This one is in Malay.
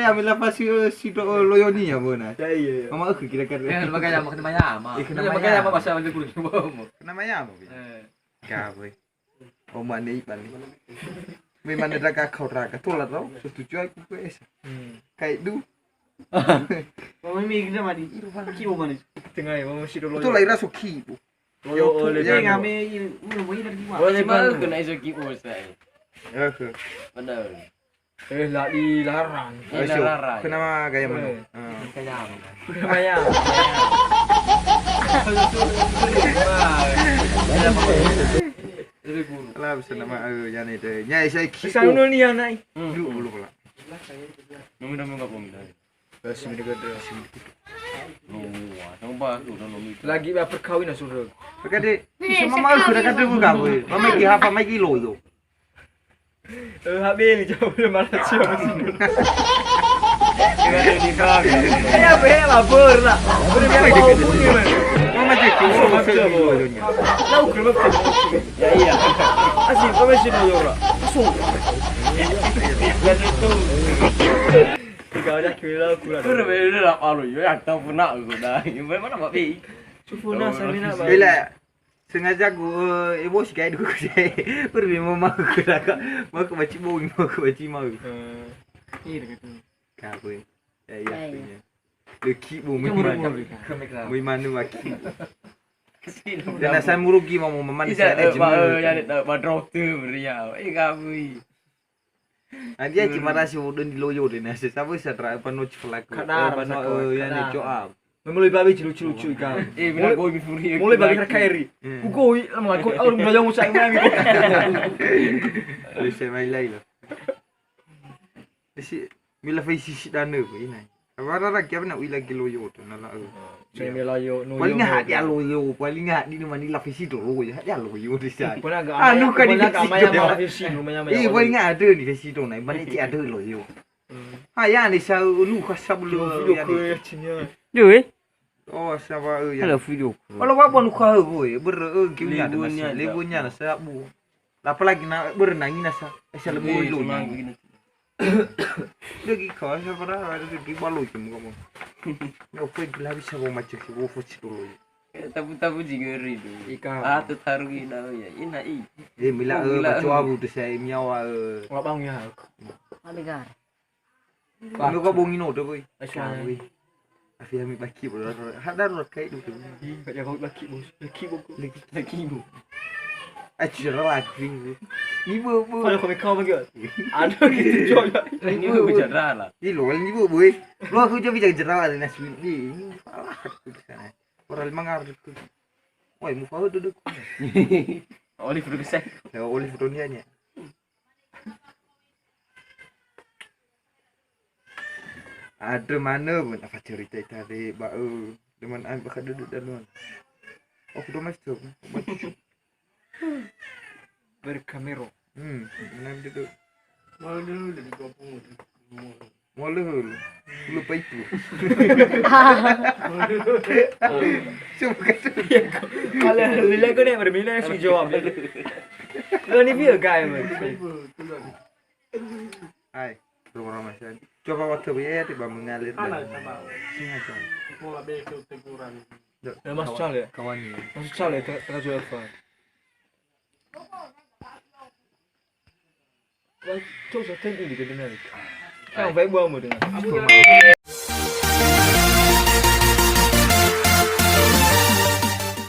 ya mila pasi si do loyoni ya bona. Iya. Mama aku kira-kira. Makanya kena mayama. Makanya apa bahasa Melayu kudu bomo. Kena maya mo. Ka boy. O mani bani. May manadaga kauraga tulad raw. Setuju aku ko esa. Kayak du. Mama mi gina madi. Kibo mani. Tengah ya mama siro loyo. Itu lahirnya suki bu. Loyo oleh ngame mau dari gimana? Boleh bantu kena iso kibo saya. Benar. Lah dilarang. Kenapa gaya mana? Kaya apa? Maya. Lah bisa nama yang itu. Nyai saya kibo. Sana ni anai. Dulu pula. Nomi enggak pun. Sini dekat dia. Wah, nomi. Lagi perkawinan suruh. Kade, semua aku dah kata buka boy. Mama ki hapa mai kilo yo. Habis ni jauh le malah siapa sini. Kira ni kau. Ya be labor lah. Boleh dia mau punya man. Mama je ki so macam boy dunia. Lau kerja betul. Ya iya. Asyik kau mesti nak orang. Asal. Dan itu. Kau dah kira kurang. Berbeza lah kalau yo yang tahu pernah aku dah. Memang nak bi. Sufuna samina. Bila sengaja gua bos kayak dulu saya. Pergi mama aku dah mau ke baci boy mau ke baci mau. Iya dekat tu. Ka boy. Ya punya. Leki bu memang. Memang maki. Dan asal murugi mau mama di sana cuma. Ya tak badrok tu beriau. Kamu. Dia cuma rasa udah di loyo deh nasi. Siapa sih terakhir penuh celak. Kadar yang itu mulai babi lucu-lucu ikan. Mulai bagi furi. Mulai bagi kairi. Ugoi lama aku orang belajar musa ini. Bisa main lain lah. Isi mila faisi dana ko ini. Awara kya na uila loyo to na la. Saya melayo no. Paling hati loyo, paling hati ni mani la faisi to loyo. Hati loyo di sana. Anu kan di maya faisi rumahnya maya. Paling ada di faisi to na, mani ti ada loyo. Ya ni sa nu khasa bulu video ko chinya. Duit. Oh, siapa ya? Ada video. Kalau apa nu kah boy, kiunya ada nasi, lebunya nasi bu. Apalagi na berenang ini nasi, asal lebu lu. Lagi kau siapa dah ada di balu cuma kamu. Nggak pergi lah bisa bawa macam si bawa foci dulu. Tabu jigeri tu. Ikan. Tu taruh ina ya. Ina i. Mila baca abu tu saya miawa. Wah bang ya. Aligar. Kamu kau bongin tu boy. Asyik. Afi kami baki bola. Ada rot kayak tu. Kat yang kau laki bos. Laki bu. Asyik lagi. Ni bu. Kalau kau bagi. Ada gitu jual. Ini tu bicara lah. Ni lo ni bu boy. Lo aku jadi bicara jerawat ni nasi ni. Salah tu sana. Orang mangar tu. Woi, muka duduk. Olive rusak. Ya olive dunianya. Ada mana pun apa cerita tadi bau dengan an bakal duduk dalam. Oh, sudah masuk. Berkamera. Mana duduk. Malu dulu dari kampung. Malu. Lupa itu. Cuma kata. Kalau lila kau ni berbina sih jawab. Kalau ni dia gay man. Hai, rumah masih. Coba waktu biaya tiba mengalir dan sengaja. Pola betul teguran. Masuk cale. Kawan ni. Masuk cale tengah jual apa? Wah, tu saya tengok di kedai ni. Kau baik buat apa dengan?